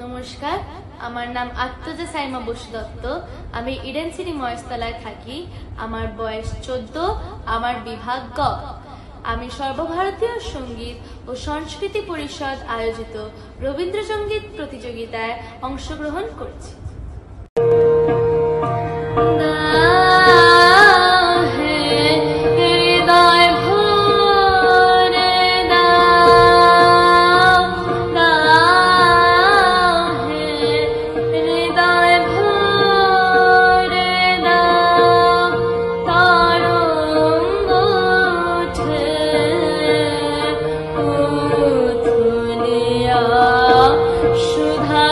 নমস্কার, আমার নাম আত্মজা সাইমা বসু দত্ত। আমি ইডেন সিটি মহেশতলায় থাকি। আমার বয়স 14। আমার বিভাগ গ। আমি সর্বভারতীয় সঙ্গীত ও সংস্কৃতি পরিষদ আয়োজিত রবীন্দ্রসঙ্গীত প্রতিযোগিতায় অংশগ্রহণ করছি। সুধা